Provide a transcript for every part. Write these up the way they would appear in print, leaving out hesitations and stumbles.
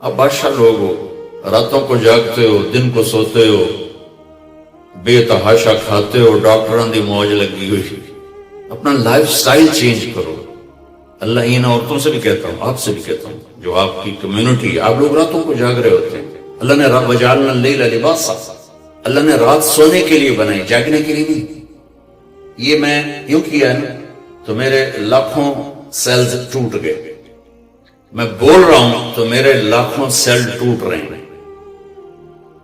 اب بادشاہ لوگ ہو، راتوں کو جاگتے ہو، دن کو سوتے ہو، بے تحاشا کھاتے ہو، ڈاکٹروں دی موج لگی ہوئی، اپنا لائف سٹائل چینج کرو۔ اللہ ان عورتوں سے بھی کہتا ہوں، آپ سے بھی کہتا ہوں، جو آپ کی کمیونٹی، آپ لوگ راتوں کو جاگ رہے ہوتے ہیں۔ اللہ نے وَجَعَلْنَا اللَّيْلَ لِبَاسًا، اللہ نے رات سونے کے لیے بنائی، جاگنے کے لیے نہیں۔ یہ میں یوں کیا ہے نا تو میرے لاکھوں سیلز ٹوٹ گئے، میں بول رہا ہوں تو میرے لاکھوں سیل ٹوٹ رہے ہیں۔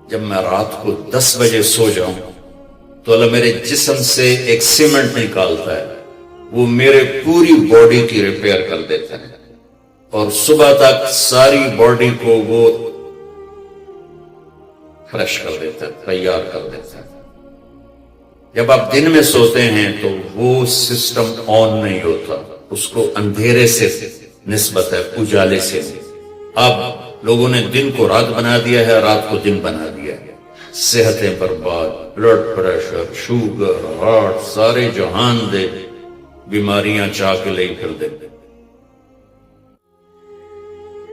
جب میں رات کو 10 بجے سو جاؤں تو اللہ میرے جسم سے ایک سیمنٹ نکالتا ہے، وہ میرے پوری باڈی کی ریپیئر کر دیتا ہے، اور صبح تک ساری باڈی کو وہ فریش کر دیتا ہے، تیار کر دیتا ہے۔ جب آپ دن میں سوتے ہیں تو وہ سسٹم آن نہیں ہوتا، اس کو اندھیرے سے نسبت ہے، اجالے سے۔ اب لوگوں نے دن کو رات بنا دیا ہے، رات کو دن بنا دیا ہے، صحتیں برباد، بلڈ پریشر، شوگر، ہارٹ، سارے جہان دے بیماریاں چاہ کے لے پھر دے۔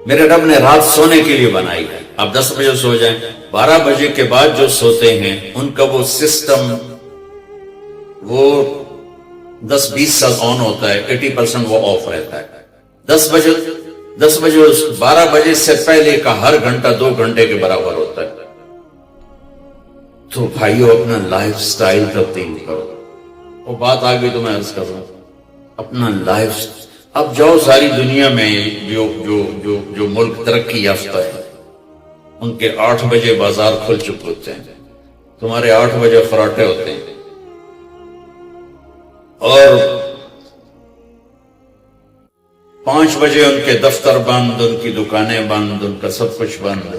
میرے رب نے رات سونے کے لیے بنائی ہے۔ آپ 10 بجے سو جائیں، 12 بجے کے بعد جو سوتے ہیں ان کا وہ سسٹم وہ 10-20% آن ہوتا ہے، 80% وہ آف رہتا ہے۔ 10 بجے 12 بجے سے پہلے کا ہر گھنٹہ 2 گھنٹے کے برابر ہوتا ہے۔ تو بھائیو اپنا لائف سٹائل تبدیل کرو۔ وہ بات آگئی تو میں عرض کر رہا ہوں، اپنا لائف، اب جاؤ ساری دنیا میں جو ملک ترقی یافتہ ہے ان کے 8 بجے بازار کھل چکے ہوتے ہیں، تمہارے 8 بجے فراٹے ہوتے ہیں، اور 5 بجے ان کے دفتر بند، ان کی دکانیں بند، ان کا سب کچھ بند۔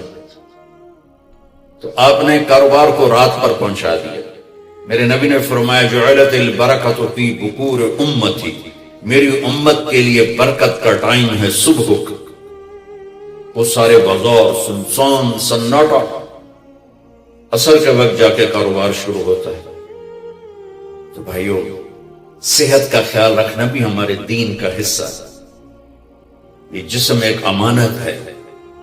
تو آپ نے کاروبار کو رات پر پہنچا دیا۔ میرے نبی نے فرمایا جعلت البرکۃ فی بکور امتی، میری امت کے لیے برکت کا ٹائم ہے صبح کا۔ وہ سارے بازار سنسان سناٹا، عصر کے وقت جا کے کاروبار شروع ہوتا ہے۔ تو بھائیو صحت کا خیال رکھنا بھی ہمارے دین کا حصہ ہے۔ یہ جسم ایک امانت ہے،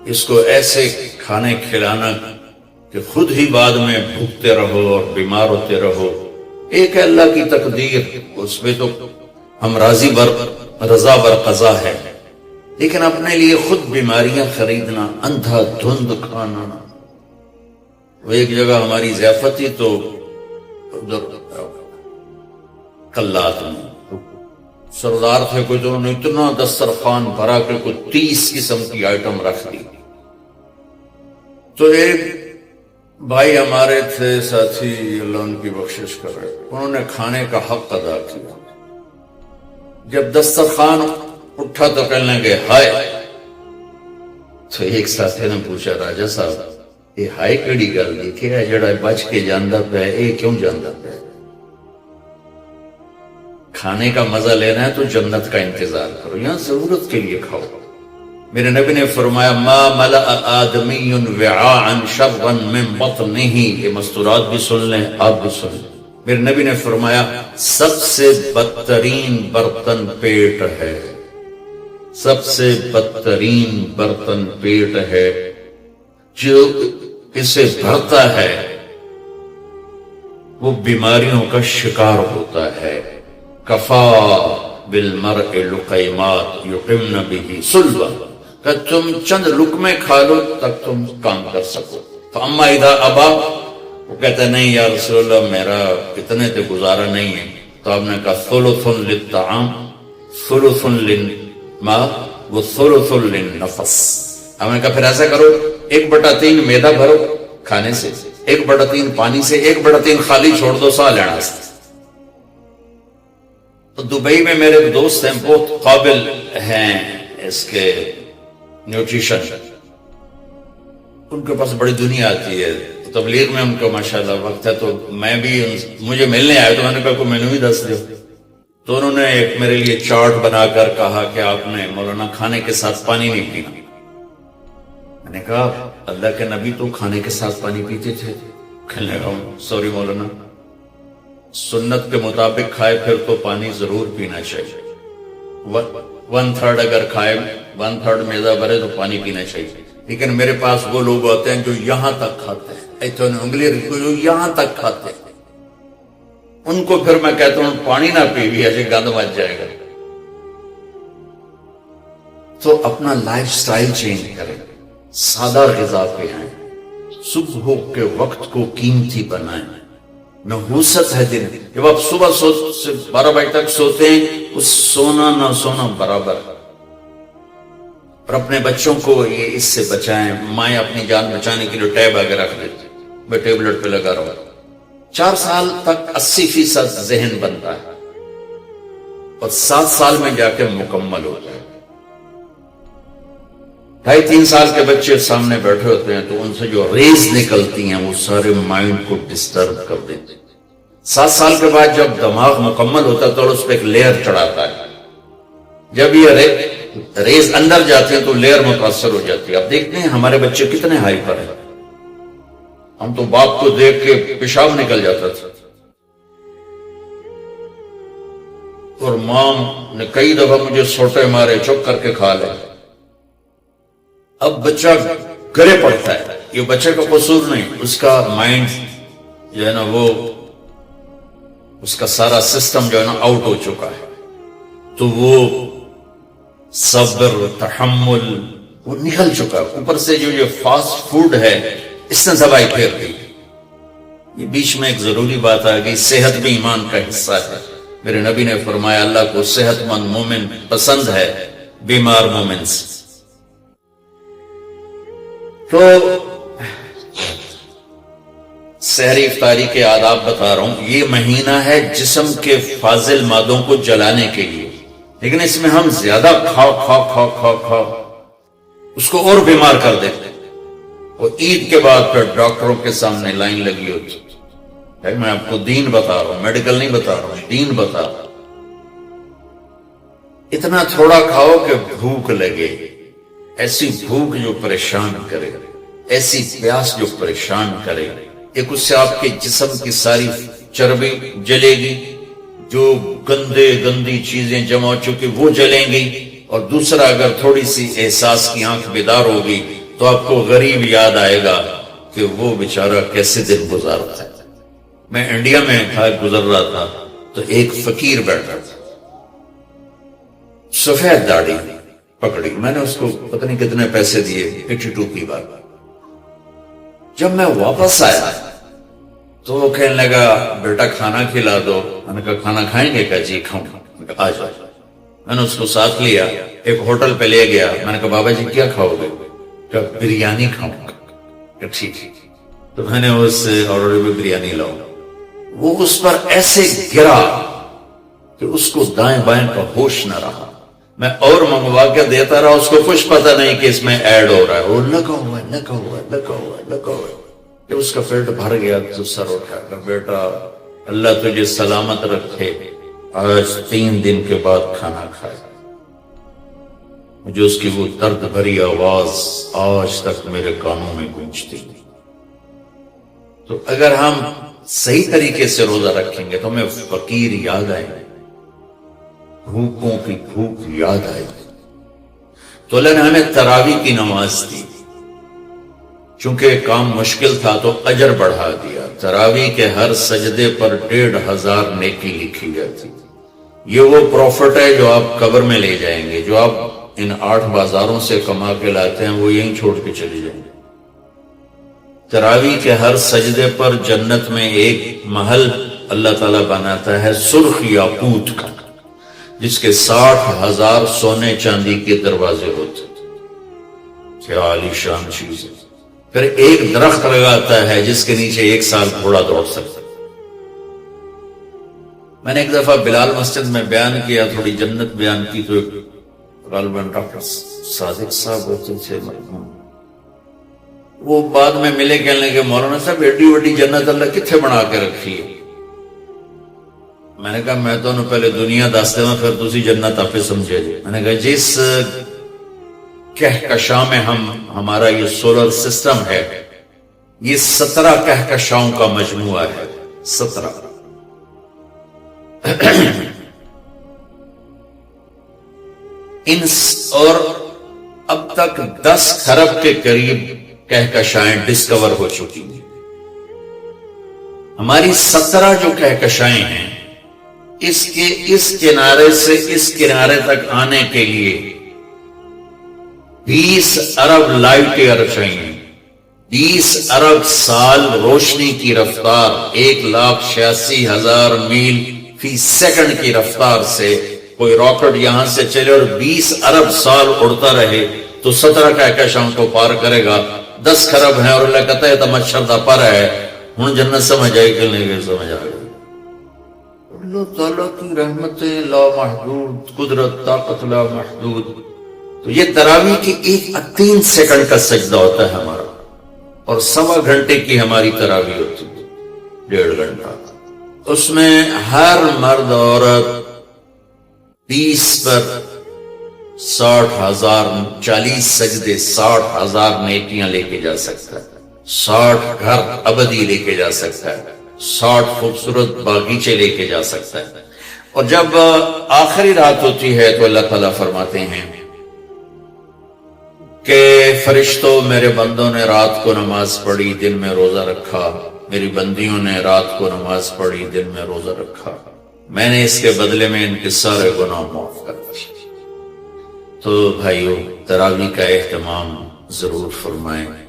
اس کو ایسے کھانے کھلانا کہ خود ہی بعد میں بھوکتے رہو اور بیمار ہوتے رہو۔ ایک ہے اللہ کی تقدیر، اس پہ تو ہم رضا بر قضا ہے، لیکن اپنے لیے خود بیماریاں خریدنا، اندھا دھند کھانا۔ وہ ایک جگہ ہماری ضیافت تھی تو ادھر کلات میں سردار تھے کوئی، تو انہوں نے اتنا دسترخوان بھرا کہ کوئی 30 قسم کی آئٹم رکھ دی۔ تو ایک بھائی ہمارے تھے ساتھی، اللہ ان کی بخشش کر رہے، انہوں نے کھانے کا حق ادا کیا۔ جب دسترخوان اٹھا تو کہنے لگے ہائے۔ تو ایک ساتھی نے پوچھا راجا صاحب یہ ہائے کیڑی گل دیکھے جڑا بچ کے جاندہ پہ یہ کیوں جاندہ پہ؟ کھانے کا مزہ لینا ہے تو جنت کا انتظار کرو، یہاں ضرورت کے لیے کھاؤ۔ میرے نبی نے فرمایا ما ملأ آدمی وعاء شرا من بطنہ، یہ مستورات بھی سن لیں، آپ بھی سن لیں۔ میرے نبی نے فرمایا سب سے بدترین برتن پیٹ ہے، سب سے بدترین برتن پیٹ ہے، جو اسے بھرتا ہے وہ بیماریوں کا شکار ہوتا ہے۔ کفا بالمرء لقیمات یقمن بہ صلبا، کہ تم چند لقمے کھا لو تک تم کام کر سکو۔ فاما اذا ابا، وہ کہتا ہے نہیں یا رسول اللہ میرا اتنے تے گزارا نہیں ہے، تو آپ نے کہا ثلث للطعام ثلث للماء وثلث للنفس۔ آپ نے کہا پھر ایسا کرو 1/3 میدا بھرو کھانے سے، 1/3 پانی سے، 1/3 خالی چھوڑ دو سا لینا سے۔ تو دبئی میں میرے دوست ہیں، بہت قابل ہیں اس کے نیوٹریشن، ان کے پاس بڑی دنیا آتی ہے، تبلیغ میں ان کا ماشاءاللہ وقت ہے، تو میں بھی مجھے ملنے آئے تو میں نے کہا کوئی مینو ہی دس دو۔ تو انہوں نے ایک میرے لیے چارٹ بنا کر کہا کہ آپ نے مولانا کھانے کے ساتھ پانی نہیں پینا. میں نے کہا اللہ کے نبی تو کھانے کے ساتھ پانی پیتے تھے. کہنے لگا سوری مولانا، سنت کے مطابق کھائے پھر تو پانی ضرور پینا چاہیے. 1/3 اگر کھائے 1/3 میزہ بھرے تو پانی پینا چاہیے. لیکن میرے پاس وہ لوگ ہوتے ہیں جو یہاں تک کھاتے ہیں، ایتھے انگلی جو یہاں تک کھاتے ہیں، ان کو پھر میں کہتا ہوں پانی نہ پی بھی ایسے گند مچ جائے گا. تو اپنا لائف سٹائل چینج کریں، سادہ غذا پہ آئیں، صبح کے وقت کو قیمتی بنائیں. نحوست ہے دن. جب آپ صبح سے 12 بجے تک سوتے ہیں، اس سونا نہ سونا برابر. اور اپنے بچوں کو یہ اس سے بچائیں. مائیں اپنی جان بچانے کے لیے ٹیب آگے رکھ دیتی، میں ٹیبلٹ پہ لگا رہا ہوں. 4 سال تک 80% ذہن بنتا ہے اور 7 سال میں جا کے مکمل ہوتا ہے. 2.5-3 سال کے بچے سامنے بیٹھے ہوتے ہیں تو ان سے جو ریز نکلتی ہیں وہ سارے مائنڈ کو ڈسٹرب کر دیتے ہیں. 7 سال کے بعد جب دماغ مکمل ہوتا ہے تو اس پہ ایک لیئر چڑھاتا ہے. جب یہ ریز اندر جاتے ہیں تو لیئر متاثر ہو جاتی ہے. اب دیکھتے ہیں ہمارے بچے کتنے ہائی پر ہیں. ہم تو باپ کو دیکھ کے پیشاب نکل جاتا تھا، اور ماں نے کئی دفعہ مجھے سوٹے مارے، چپ کر کے کھا لے. اب بچہ گرے پڑتا ہے. یہ بچے کا قصور نہیں، اس کا مائنڈ جو ہے نا وہ اس کا سارا سسٹم جو ہے نا آؤٹ ہو چکا ہے. تو وہ صبر، تحمل وہ نکل چکا. اوپر سے جو یہ فاسٹ فوڈ ہے اس نے دوائی پھیر دی. یہ بیچ میں ایک ضروری بات آ گئی، صحت بھی ایمان کا حصہ ہے. میرے نبی نے فرمایا اللہ کو صحت مند مومن پسند ہے بیمار مومن سے. تو سحری افطاری کے آداب بتا رہا ہوں. یہ مہینہ ہے جسم کے فاضل مادوں کو جلانے کے لیے، لیکن اس میں ہم زیادہ کھا اس کو اور بیمار کر دیتے. اور عید کے بعد پھر ڈاکٹروں کے سامنے لائن لگی ہوتی. میں آپ کو دین بتا رہا ہوں، میڈیکل نہیں بتا رہا ہوں، دین بتا رہا ہوں. اتنا تھوڑا کھاؤ کہ بھوک لگے، ایسی بھوک جو پریشان کرے، ایسی پیاس جو پریشان کرے. ایک اس سے آپ کے جسم کی ساری چربی جلے گی، جو گندی چیزیں جمع ہو چکی وہ جلیں گی. اور دوسرا اگر تھوڑی سی احساس کی آنکھ بیدار ہوگی تو آپ کو غریب یاد آئے گا کہ وہ بیچارہ کیسے دن گزارتا ہے. میں انڈیا میں گزر رہا تھا تو ایک فقیر بیٹھا تھا، سفید داڑھی پکڑی. میں نے اس کو پتہ نہیں کتنے پیسے دیے، 82 کی بات. جب میں واپس آیا تو وہ کہنے لگا بیٹا کھانا کھلا دو. میں نے کہا کھانا کھائیں گے؟ کہ جی کھاؤں. آ جاؤ. میں نے اس کو ساتھ لیا، ایک ہوٹل پہ لے گیا. میں نے کہا بابا جی کیا کھاؤ گے؟ کہ بریانی کھاؤں گا. کہ ٹھیک. تو میں نے اس آرڈر میں بریانی لاؤ. وہ اس پر ایسے گرا کہ اس کو دائیں بائیں کا ہوش نہ رہا. میں اور منگوا کے دیتا رہا، اس کو کچھ پتہ نہیں کہ اس میں ایڈ ہو رہا ہے. وہ لگا ہوا. جب اس کا پیٹ بھر گیا تو سر اٹھا کہ بیٹا اللہ تجھے سلامت رکھے، آج 3 دن کے بعد کھانا کھائے. مجھے اس کی وہ درد بھری آواز آج تک میرے کانوں میں گونجتی. تو اگر ہم صحیح طریقے سے روزہ رکھیں گے تو ہمیں فقیر یاد آئے گا، بھوکوں کی بھوک یاد آئے گی. تو اللہ نے ہمیں تراویح کی نماز دی. چونکہ کام مشکل تھا تو اجر بڑھا دیا. تراویح کے ہر سجدے پر 1,500 نیکی لکھی جاتی. یہ وہ پروفٹ ہے جو آپ قبر میں لے جائیں گے. جو آپ ان 8 بازاروں سے کما کے لاتے ہیں وہ یہیں چھوڑ کے چلے جائیں گے. تراویح کے ہر سجدے پر جنت میں ایک محل اللہ تعالیٰ بناتا ہے سرخ یاقوت کا، جس کے 60,000 سونے چاندی کے دروازے ہوتے. کیا عالی شان چیز ہے. پھر ایک درخت لگاتا ہے جس کے نیچے 1 سال گھوڑا دوڑ سکتا. میں نے ایک دفعہ بلال مسجد میں بیان کیا، تھوڑی جنت بیان کی، تو غالباً ڈاکٹر صادق صاحب ہوتے تھے مرحوم، وہ بعد میں ملے، کہنے لگے مولانا صاحب ایڈی وڈی جنت اللہ کتنے بنا کے رکھی ہے. میں نے کہا میں تو پہلے دنیا دستے میں پھر دوسری جنت آپ سمجھے جی. میں نے کہا جس کہکشاں میں ہمارا یہ سولر سسٹم ہے یہ 17 کہکشاؤں کا مجموعہ ہے. 17. اور اب تک 10 کھرب کے قریب کہکشائیں ڈسکور ہو چکی ہیں. ہماری 17 جو کہکشائیں ہیں اس کے اس کنارے سے اس کنارے تک آنے کے لیے 20 ارب لائٹ ایئر چاہیے. 20 ارب سال روشنی کی رفتار 1,86,000 میل فی سیکنڈ کی رفتار سے کوئی راکٹ یہاں سے چلے اور 20 ارب سال اڑتا رہے تو 17 کہکشاؤں کو پار کرے گا. 10 کھرب ہیں اور اللہ کہتا ہے تو مچھر دا پر ہے. ہوں جنت سمجھ آئی کہ نہیں سمجھ آ گئی. اللہ تعالیٰ کی رحمت لا محدود، قدرت طاقت لا محدود. تو یہ تراویح کی 3 سیکنڈ کا سجدہ ہوتا ہے ہمارا اور 1.25 گھنٹے کی ہماری تراویح ہوتی ہے. 1.5 گھنٹہ. اس میں ہر مرد عورت 20 پر 60,000 40 سجدے 60,000 نیکیاں لے کے جا سکتا ہے. 60 گھر ابدی لے کے جا سکتا ہے. 60 خوبصورت باغیچے لے کے جا سکتا ہے. اور جب آخری رات ہوتی ہے تو اللہ تعالیٰ فرماتے ہیں کہ فرشتوں میرے بندوں نے رات کو نماز پڑھی دن میں روزہ رکھا، میری بندیوں نے رات کو نماز پڑھی دن میں روزہ رکھا، میں نے اس کے بدلے میں ان کے سارے گناہ معاف کر دیے. تو بھائیو تراویح کا اہتمام ضرور فرمائیں.